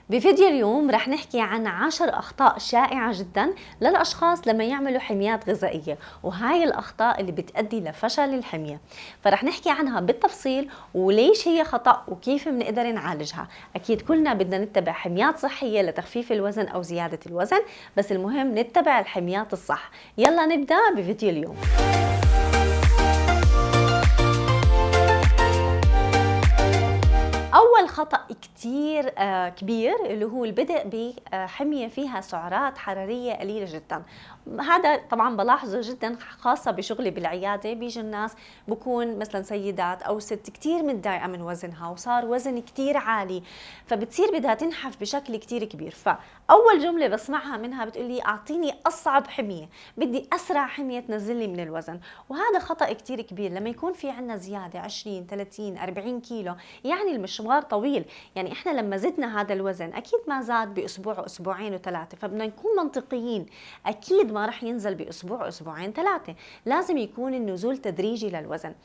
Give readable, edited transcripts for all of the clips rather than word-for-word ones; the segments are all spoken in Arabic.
بفيديو اليوم رح نحكي عن 10 أخطاء شائعة جدا للأشخاص لما يعملوا حميات غذائية، وهاي الأخطاء اللي بتؤدي لفشل الحمية. فرح نحكي عنها بالتفصيل وليش هي خطأ وكيف بنقدر نعالجها. أكيد كلنا بدنا نتبع حميات صحية لتخفيف الوزن أو زيادة الوزن، بس المهم نتبع الحميات الصح. يلا نبدأ بفيديو اليوم. أول خطأ كتير كبير اللي هو البدء بحمية فيها سعرات حرارية قليلة جدا. هذا طبعا بلاحظه جدا، خاصة بشغلي بالعيادة. بيجي الناس بكون مثلا سيدات أو ست كتير متضايقة من وزنها وصار وزن كتير عالي، فبتصير بدها تنحف بشكل كتير كبير. فأول جملة بسمعها منها بتقولي أعطيني أصعب حمية، بدي أسرع حمية تنزلي من الوزن. وهذا خطأ كتير كبير. لما يكون في عنا زيادة 20 30 40 كيلو، يعني المشوار طويل. يعني احنا لما زدنا هذا الوزن اكيد ما زاد باسبوع واسبوعين وثلاثه، فبدنا نكون منطقيين. اكيد ما رح ينزل باسبوع اسبوعين ثلاثه، لازم يكون النزول تدريجي للوزن.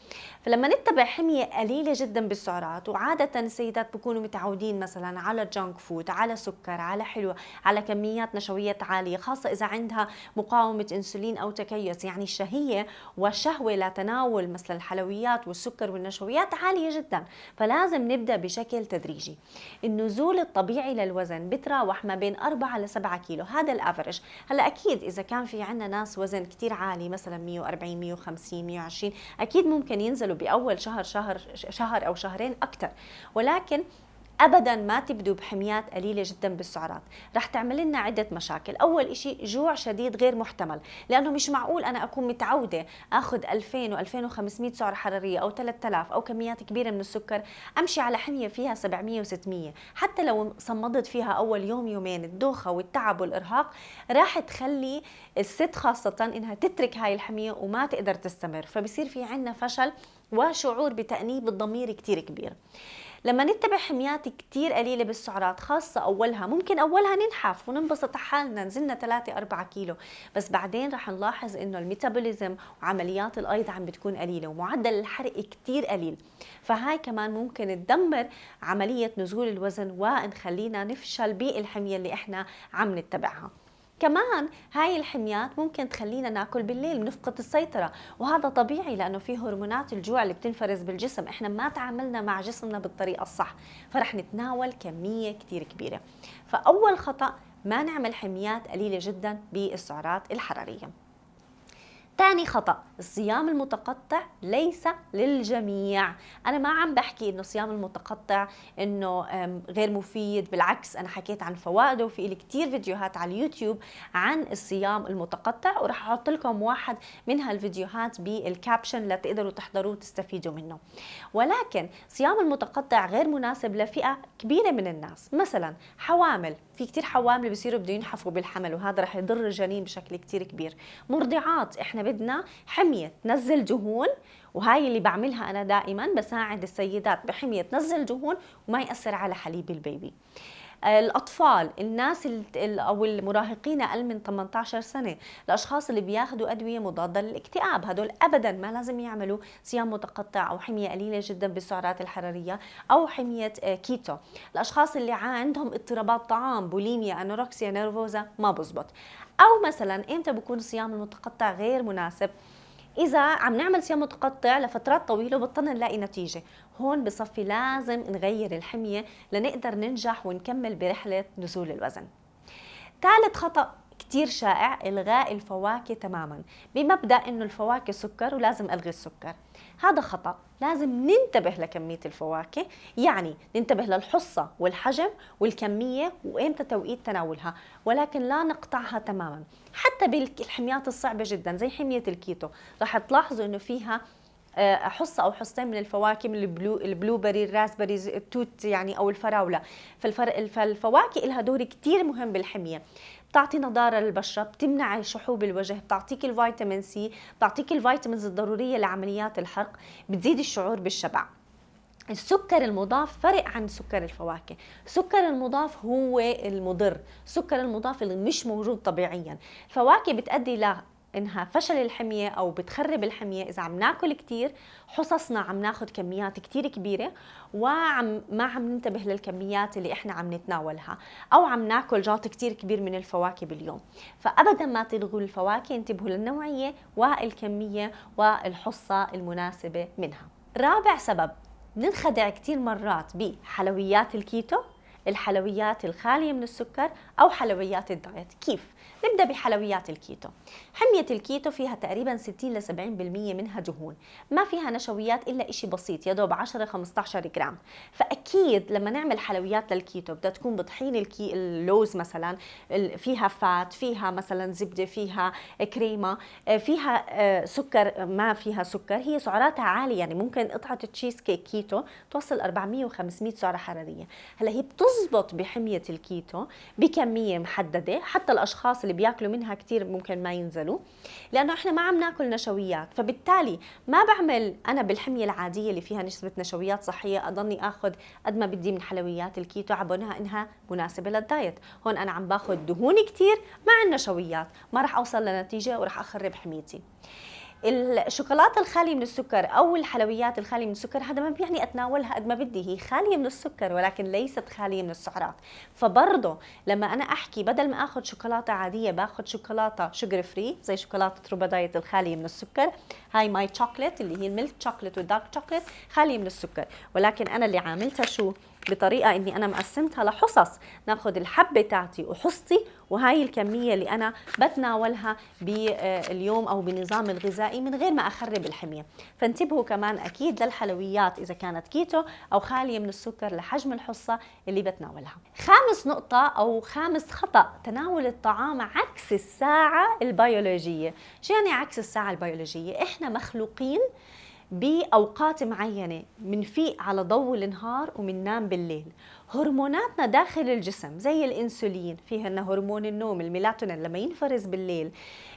فلما نتبع حميه قليله جدا بالسعرات، وعاده السيدات بيكونوا متعودين مثلا على جانك فود، على سكر، على حلوى، على كميات نشويات عاليه، خاصه اذا عندها مقاومه انسولين او تكيس، يعني الشهيه والشهوه لتناول مثل الحلويات والسكر والنشويات عاليه جدا. فلازم نبدا بشكل تدريجي. النزول الطبيعي للوزن بتراوح ما بين 4 ل 7 كيلو، هذا الافرج. هلا اكيد اذا كان في عندنا ناس وزن كتير عالي مثلا 140 150 120، اكيد ممكن ينزلوا باول شهر او شهرين اكثر، ولكن ابدا ما تبدوا بحميات قليله جدا بالسعرات، رح تعمل لنا عده مشاكل. اول إشي جوع شديد غير محتمل، لانه مش معقول انا اكون متعوده اخذ 2000 و2500 سعره حراريه او 3000 او كميات كبيره من السكر، امشي على حميه فيها 700 و600. حتى لو صمدت فيها اول يوم يومين، الدوخه والتعب والارهاق راح تخلي الست خاصه انها تترك هاي الحميه وما تقدر تستمر، فبصير في عنا فشل وشعور بتأنيب الضمير كتير كبير. لما نتبع حميات كتير قليلة بالسعرات، خاصة أولها ممكن أولها ننحف وننبسط حالنا نزلنا 3-4 كيلو، بس بعدين رح نلاحظ إنه الميتابوليزم وعمليات الأيض عم بتكون قليلة ومعدل الحرق كتير قليل، فهاي كمان ممكن تدمر عملية نزول الوزن ونخلينا نفشل بالحمية اللي إحنا عم نتبعها. كمان هاي الحميات ممكن تخلينا ناكل بالليل، نفقد السيطرة، وهذا طبيعي لأنه في هرمونات الجوع اللي بتنفرز بالجسم، إحنا ما تعاملنا مع جسمنا بالطريقة الصح، فرح نتناول كمية كتير كبيرة. فأول خطأ، ما نعمل حميات قليلة جدا بالسعرات الحرارية. تاني خطأ، الصيام المتقطع ليس للجميع. أنا ما عم بحكي إنه الصيام المتقطع إنه غير مفيد، بالعكس أنا حكيت عن فوائده، وفي لي كتير فيديوهات على اليوتيوب عن الصيام المتقطع، ورح أحط لكم واحد من هالفيديوهات بالكابشن لتقدروا تحضروه وتستفيدوا منه. ولكن الصيام المتقطع غير مناسب لفئة كبيرة من الناس، مثلا حوامل، في كتير حوامل بيصيروا بده ينحفوا بالحمل وهذا رح يضر الجنين بشكل كتير كبير. مرضعات، احنا بدنا حمية تنزل دهون، وهاي اللي بعملها أنا دائما، بساعد السيدات بحمية تنزل دهون وما يأثر على حليب البيبي. الأطفال، الناس أو المراهقين أقل من 18 سنة، الأشخاص اللي بياخدوا أدوية مضادة للاكتئاب، هدول أبدا ما لازم يعملوا صيام متقطع أو حمية قليلة جدا بالسعرات الحرارية أو حمية كيتو. الأشخاص اللي عندهم اضطرابات طعام، بوليميا، أنوركسيا نيرفوزا، ما بزبط. أو مثلا إمتى بكون الصيام المتقطع غير مناسب؟ إذا عم نعمل صيام متقطع لفترات طويلة وبطلنا نلاقي نتيجة، هون بصفي لازم نغير الحمية لنقدر ننجح ونكمل برحلة نزول الوزن. ثالث خطأ كتير شائع، إلغاء الفواكه تماما، بمبدأ إنه الفواكه سكر ولازم ألغي السكر. هذا خطأ، لازم ننتبه لكمية الفواكه، يعني ننتبه للحصة والحجم والكمية وإمتى توقيت تناولها، ولكن لا نقطعها تماما. حتى بالحميات الصعبة جدا زي حمية الكيتو، رح تلاحظوا إنه فيها حصة أو حصتين من الفواكه، من البلو بري، الراسبريز، التوت يعني أو الفراولة. فالفواكه لها دور كتير مهم بالحمية، بتعطي نضارة للبشرة، بتمنع شحوب الوجه، بتعطيك الفيتامين سي، بتعطيك الفيتامينز الضرورية لعمليات الحرق، بتزيد الشعور بالشبع. السكر المضاف فرق عن سكر الفواكه. السكر المضاف هو المضر، السكر المضاف اللي مش موجود طبيعيا. الفواكه بتؤدي انها فشل الحميه او بتخرب الحميه اذا عم ناكل كثير، حصصنا عم ناخذ كميات كثير كبيره ما عم ننتبه للكميات اللي احنا عم نتناولها، او عم ناكل جاط كثير كبير من الفواكه باليوم. فابدا ما تلغوا الفواكه، انتبهوا للنوعيه والكميه والحصه المناسبه منها. رابع سبب ننخدع كثير مرات بحلويات الكيتو، الحلويات الخالية من السكر أو حلويات الدايت. كيف؟ نبدأ بحلويات الكيتو. حمية الكيتو فيها تقريبا 60 ل 70% منها دهون، ما فيها نشويات إلا إشي بسيط، يا دوب 10-15 جرام. فأكيد لما نعمل حلويات للكيتو بدها تكون بطحين اللوز مثلا، فيها فات، فيها مثلا زبدة، فيها كريمة، فيها سكر، ما فيها سكر، هي سعراتها عالية. يعني ممكن قطعة تشيز كيك كيتو توصل 400 و500 سعرة حرارية. هلا هي بتزبط بحمية الكيتو بكمية محددة، حتى الأشخاص اللي بياكلوا منها كتير ممكن ما ينزلوا، لأنه إحنا ما عم ناكل نشويات. فبالتالي ما بعمل أنا بالحمية العادية اللي فيها نسبة نشويات صحية أضلني أخذ قد ما بدي من حلويات الكيتو عبونها إنها مناسبة للدايت. هون أنا عم باخذ دهون كتير مع النشويات، ما رح أوصل لنتيجة ورح أخرب حميتي. الشوكولاته الخاليه من السكر او الحلويات الخاليه من السكر، هذا ما بيعني اتناولها قد ما بدي، هي خاليه من السكر ولكن ليست خاليه من السعرات. فبرضه لما انا احكي بدل ما اخذ شوكولاته عاديه باخذ شوكولاته شوجر فري زي شوكولاته روبا دايت الخاليه من السكر، هاي ماي تشوكلت اللي هي الميلك تشوكلت والدارك تشوكلت خاليه من السكر، ولكن انا اللي عاملتها شو بطريقه اني انا مقسمتها لحصص، ناخذ الحبه تاعتي وحصتي، وهاي الكميه اللي انا بتناولها باليوم او بنظام الغذائي من غير ما اخرب الحميه. فانتبهوا كمان اكيد للحلويات اذا كانت كيتو او خاليه من السكر لحجم الحصه اللي بتناولها. خامس نقطه او خامس خطا، تناول الطعام عكس الساعه البيولوجيه. شو يعني عكس الساعه البيولوجيه؟ احنا مخلوقين بأوقات معينة، منفيق على ضوء النهار ومننام بالليل. هرموناتنا داخل الجسم زي الانسولين، فيهن هرمون النوم الميلاتونين، لما ينفرز بالليل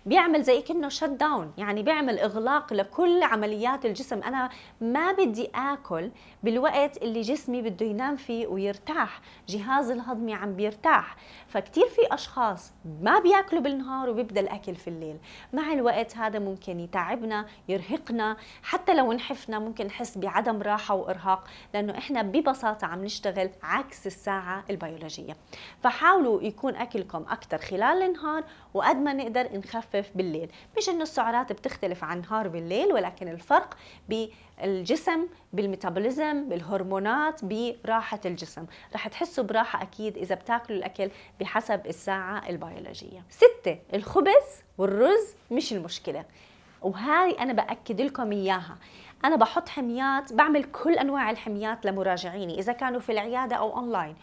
بيعمل زي كأنه شت داون، يعني بيعمل إغلاق لكل عمليات الجسم. أنا ما بدي آكل بالوقت اللي جسمي بده ينام فيه ويرتاح، جهاز الهضمي عم بيرتاح. فكتير في أشخاص ما بياكلوا بالنهار وبيبدأ الأكل في الليل. مع الوقت هذا ممكن يتعبنا، يرهقنا، حتى لو نحفنا ممكن نحس بعدم راحة وإرهاق، لأنه إحنا ببساطة عم نشتغل عكس الساعة البيولوجية. فحاولوا يكون أكلكم أكتر خلال النهار، وقد ما نقدر نخفف بالليل. مش إنه السعرات بتختلف عن نهار بالليل، ولكن الفرق بالجسم، بالميتابوليزم، بالهرمونات، براحة الجسم. رح تحسوا براحة أكيد إذا بتاكلوا الأكل بحسب الساعة البيولوجية. 6، الخبز والرز مش المشكلة، وهاي أنا بأكد لكم إياها. أنا بحط حميات، بعمل كل أنواع الحميات لمراجعيني إذا كانوا في العيادة أو أونلاين،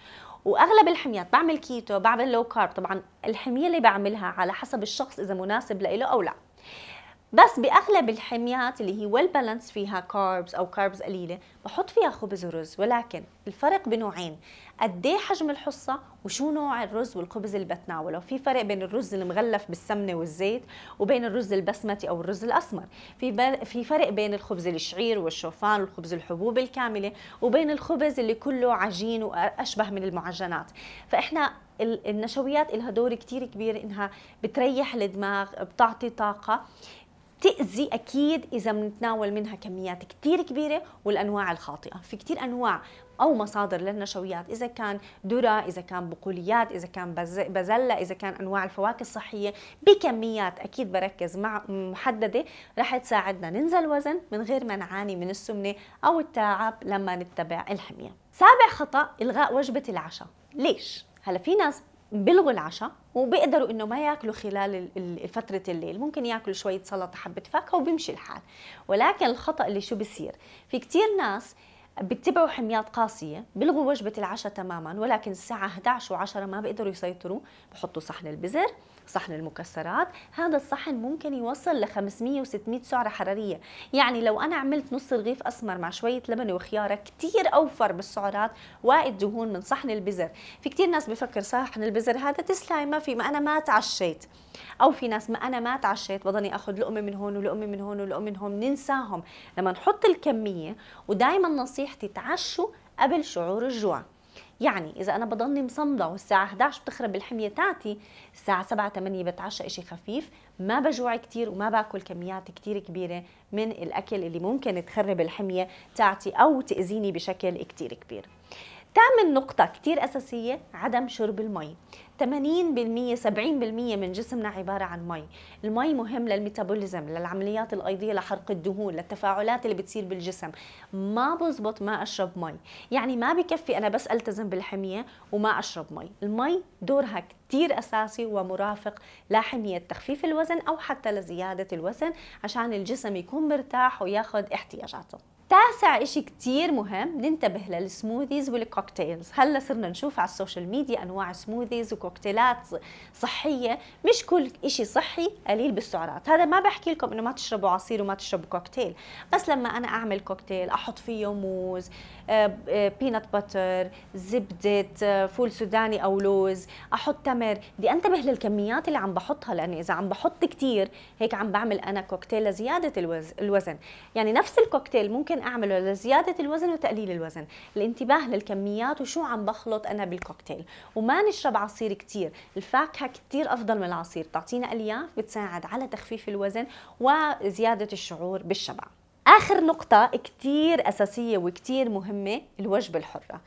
واغلب الحميات بعمل كيتو، بعمل لو كارب. طبعا الحميه اللي بعملها على حسب الشخص اذا مناسب له او لا، بس باغلب الحميات اللي هي ويل بالانس فيها كاربز او كاربز قليله بحط فيها خبز ورز. ولكن الفرق بنوعين، قد ايه حجم الحصه وشو نوع الرز والخبز اللي بتناوله. في فرق بين الرز المغلف بالسمنه والزيت وبين الرز البسمتي او الرز الاسمر. في فرق بين الخبز الشعير والشوفان والخبز الحبوب الكامله وبين الخبز اللي كله عجين واشبه من المعجنات. فاحنا النشويات لها دور كتير كبير، انها بتريح الدماغ، بتعطي طاقه، تأذي أكيد إذا بنتناول منها كميات كتير كبيرة والأنواع الخاطئة. في كتير أنواع أو مصادر للنشويات، إذا كان ذرة، إذا كان بقوليات، إذا كان بزلة، إذا كان أنواع الفواكه الصحية، بكميات أكيد بركز مع محددة رح تساعدنا ننزل وزن من غير ما نعاني من السمنة أو التعب لما نتبع الحمية. 7 خطأ، إلغاء وجبة العشاء. ليش؟ هلا في ناس بيلغوا العشاء وبيقدروا انه ما ياكلوا خلال فترة الليل، ممكن ياكلوا شوية سلطة حبة فاكهة وبيمشي الحال. ولكن الخطأ اللي شو بيصير، في كتير ناس بيتبعوا حميات قاسية، بيلغوا وجبة العشاء تماما، ولكن الساعة 11 و10 ما بيقدروا يسيطروا، بحطوا صحن البزر، صحن المكسرات. هذا الصحن ممكن يوصل ل 500 و600 سعرة حرارية. يعني لو أنا عملت نص رغيف أسمر مع شوية لبن وخيارة كتير أوفر بالسعرات والدهون من صحن البزر. في كتير ناس بفكر صحن البزر هذا تسلاي ما في، ما أنا ما تعشيت، أو في ناس ما أنا ما تعشيت بضلني أخذ لقمة من هون ولقمة من هون ولقمة من هون. ننساهم لما نحط الكمية. ودايما نصيحتي تعشوا قبل شعور الجوع. يعني إذا أنا بضلني مصمدة والساعة 11 بتخرب الحمية تاعتي، الساعة 7 8 بتعشى إشي خفيف، ما بجوع كتير وما باكل كميات كتير كبيرة من الأكل اللي ممكن تخرب الحمية تاعتي أو تأذيني بشكل كتير كبير. تعمل نقطة كتير أساسية عدم شرب المي. 80% 70% من جسمنا عبارة عن مي. المي مهم للميتابوليزم، للعمليات الأيضية، لحرق الدهون، للتفاعلات اللي بتصير بالجسم. ما بزبط ما أشرب مي، يعني ما بكفي أنا بس ألتزم بالحمية وما أشرب مي. المي دورها كتير أساسي ومرافق لحمية تخفيف الوزن أو حتى لزيادة الوزن، عشان الجسم يكون مرتاح وياخد احتياجاته. تاسع إشي كتير مهم، ننتبه للسموذيز والكوكتيلز. هلا صرنا نشوف على السوشيال ميديا أنواع سموذيز وكوكتيلات صحية. مش كل إشي صحي قليل بالسعرات. هذا ما بحكي لكم إنه ما تشربوا عصير وما تشربوا كوكتيل، بس لما أنا أعمل كوكتيل أحط فيه موز، بينات باتر، زبدة، فول سوداني أو لوز، أحط تمر، بدي أنتبه للكميات اللي عم بحطها، لأني إذا عم بحط كتير هيك عم بعمل أنا كوكتيل لزيادة الوزن. يعني نفس الكوكتيل ممكن أعمله لزيادة الوزن وتقليل الوزن. الانتباه للكميات وشو عم بخلط أنا بالكوكتيل، وما نشرب عصير كتير. الفاكهة كتير أفضل من العصير، تعطينا ألياف بتساعد على تخفيف الوزن وزيادة الشعور بالشبع. آخر نقطة كتير أساسية وكتير مهمة، الوجبة الحرة.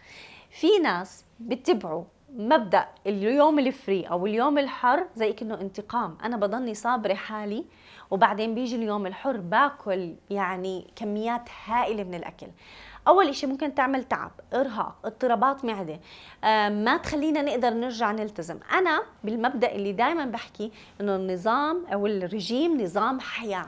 في ناس بتبعوا مبدأ اليوم الفري أو اليوم الحر زي كأنه انتقام. أنا بضلني صابرة حالي وبعدين بيجي اليوم الحر باكل يعني كميات هائلة من الأكل. أول إشي ممكن تعمل تعب، إرهاق، اضطرابات معدة، ما تخلينا نقدر نرجع نلتزم. أنا بالمبدأ اللي دايما بحكي إنه النظام أو الرجيم نظام حياة.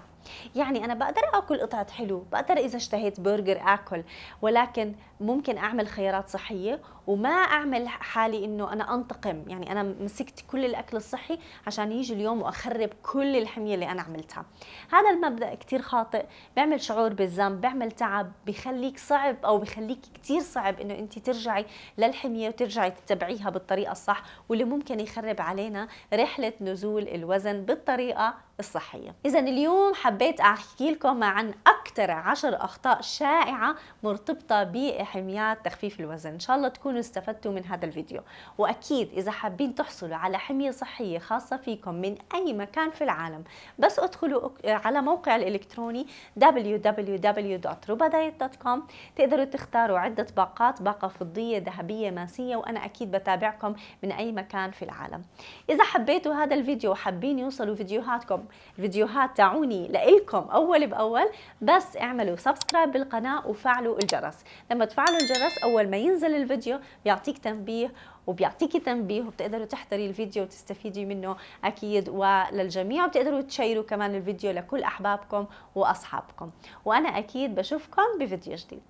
يعني أنا بقدر أكل قطعة حلو، بقدر إذا اشتهيت برجر أكل، ولكن ممكن أعمل خيارات صحية وما أعمل حالي إنه أنا أنتقم. يعني أنا مسكت كل الأكل الصحي عشان يجي اليوم وأخرب كل الحمية اللي أنا عملتها. هذا المبدأ كتير خاطئ، بيعمل شعور بالذنب، بيعمل تعب، بيخليك صعب أو بيخليك كتير صعب إنه أنت ترجعي للحمية وترجعي تتبعيها بالطريقة الصح، واللي ممكن يخرب علينا رحلة نزول الوزن بالطريقة الصحية. إذا اليوم حبيت أحكي لكم عن أكثر 10 أخطاء شائعة مرتبطة بحميات تخفيف الوزن. إن شاء الله تكونوا استفدتوا من هذا الفيديو، وأكيد إذا حابين تحصلوا على حمية صحية خاصة فيكم من أي مكان في العالم، بس ادخلوا على موقع الإلكتروني www.rubadiet.com. تقدروا تختاروا عدة باقات، باقة فضية، ذهبية، ماسية، وأنا أكيد بتابعكم من أي مكان في العالم. إذا حبيتوا هذا الفيديو وحابين يوصلوا الفيديوهات تاعوني لإلكم أول بأول، بس اعملوا سبسكرايب بالقناة وفعلوا الجرس. لما تفعلوا الجرس أول ما ينزل الفيديو بيعطيك تنبيه وبيعطيكي تنبيه، وبتقدروا تحضري الفيديو وتستفيدي منه أكيد وللجميع، وبتقدروا تشيروا كمان الفيديو لكل أحبابكم وأصحابكم. وأنا أكيد بشوفكم بفيديو جديد.